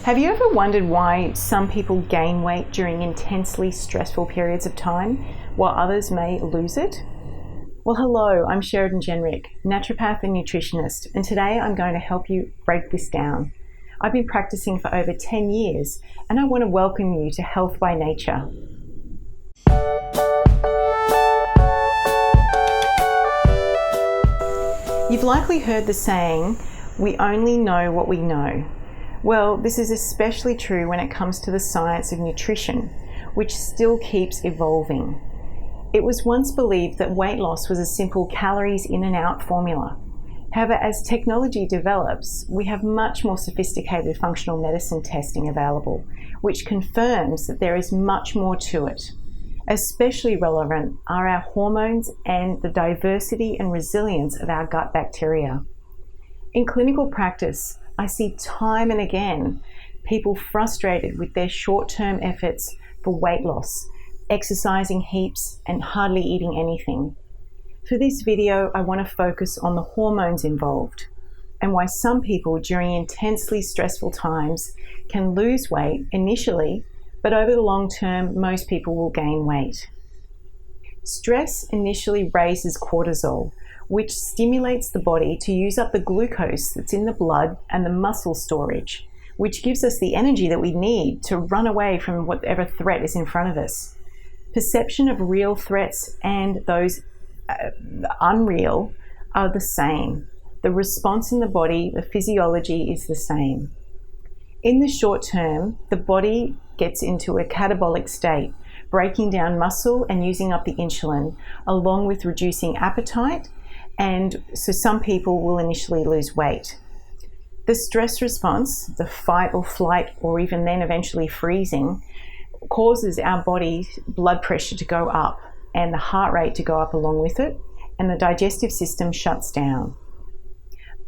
Have you ever wondered why some people gain weight during intensely stressful periods of time, while others may lose it? Well, hello, I'm Sheridan, naturopath and nutritionist, and today I'm going to help you break this down. I've been practicing for over 10 years, and I want to welcome you to Health by Nature. You've likely heard the saying, we only know what we know. Well, this is especially true when it comes to the science of nutrition, which still keeps evolving. It was once believed that weight loss was a simple calories in and out formula. However, as technology develops, we have much more sophisticated functional medicine testing available, which confirms that there is much more to it. Especially relevant are our hormones and the diversity and resilience of our gut bacteria. In clinical practice, I see time and again people frustrated with their short-term efforts for weight loss, exercising heaps and hardly eating anything. For this video, I want to focus on the hormones involved and why some people during intensely stressful times can lose weight initially, but over the long term, most people will gain weight. Stress initially raises cortisol, which stimulates the body to use up the glucose that's in the blood and the muscle storage, which gives us the energy that we need to run away from whatever threat is in front of us. Perception of real threats and those unreal are the same. The response in the body, the physiology is the same. In the short term, the body gets into a catabolic state, breaking down muscle and using up the insulin, along with reducing appetite, and so some people will initially lose weight. The stress response, the fight or flight, or even then eventually freezing, causes our body blood pressure to go up and the heart rate to go up along with it, and the digestive system shuts down.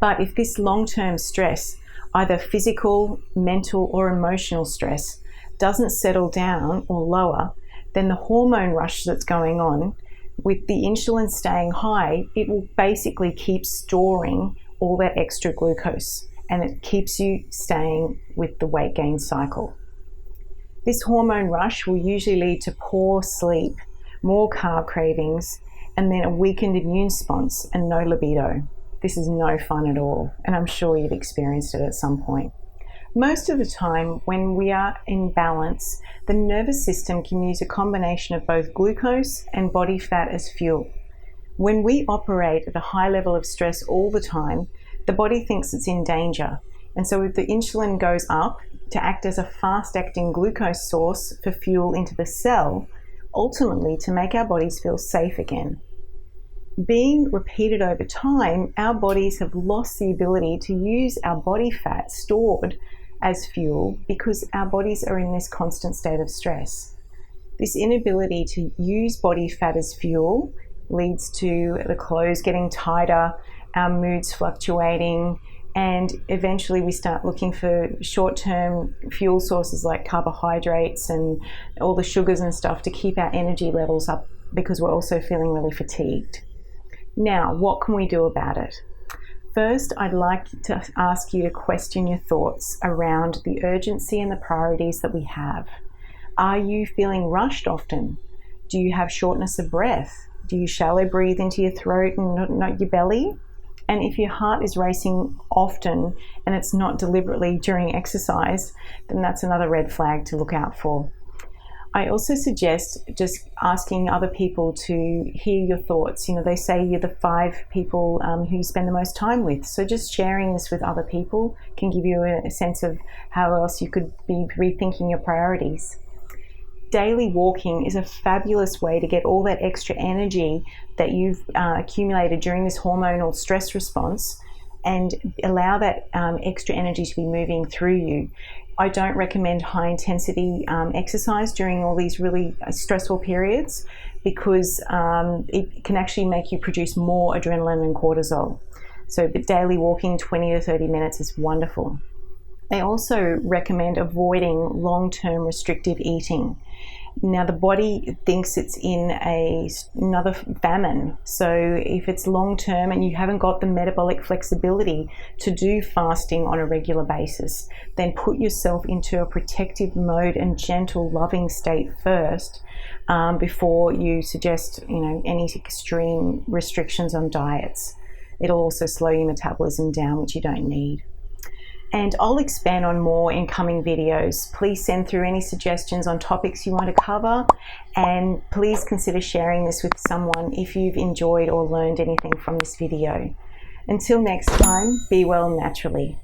But if this long-term stress, either physical, mental, or emotional stress, doesn't settle down or lower, then the hormone rush that's going on, with the insulin staying high, it will basically keep storing all that extra glucose, and it keeps you staying with the weight gain cycle. This hormone rush will usually lead to poor sleep, more carb cravings, and then a weakened immune response and no libido. This is no fun at all, and I'm sure you've experienced it at some point. Most of the time, when we are in balance, the nervous system can use a combination of both glucose and body fat as fuel. When we operate at a high level of stress all the time, the body thinks it's in danger. And so if the insulin goes up to act as a fast-acting glucose source for fuel into the cell, ultimately to make our bodies feel safe again. Being repeated over time, our bodies have lost the ability to use our body fat stored as fuel because our bodies are in this constant state of stress. This inability to use body fat as fuel leads to the clothes getting tighter, our moods fluctuating, and eventually we start looking for short-term fuel sources like carbohydrates and all the sugars and stuff to keep our energy levels up because we're also feeling really fatigued. Now, what can we do about it? First, I'd like to ask you to question your thoughts around the urgency and the priorities that we have. Are you feeling rushed often? Do you have shortness of breath? Do you shallow breathe into your throat and not your belly? And if your heart is racing often and it's not deliberately during exercise, then that's another red flag to look out for. I also suggest just asking other people to hear your thoughts. You know, they say you're the 5 people who you spend the most time with. So just sharing this with other people can give you a sense of how else you could be rethinking your priorities. Daily walking is a fabulous way to get all that extra energy that you've accumulated during this hormonal stress response and allow that extra energy to be moving through you. I don't recommend high intensity exercise during all these really stressful periods because it can actually make you produce more adrenaline and cortisol. So daily walking 20 to 30 minutes is wonderful. I also recommend avoiding long-term restrictive eating. Now the body thinks it's in another famine. So if it's long term and you haven't got the metabolic flexibility to do fasting on a regular basis, then put yourself into a protective mode and gentle, loving state first, before you suggest, any extreme restrictions on diets. It'll also slow your metabolism down, which you don't need. And I'll expand on more in coming videos. Please send through any suggestions on topics you want to cover, and please consider sharing this with someone if you've enjoyed or learned anything from this video. Until next time, be well naturally.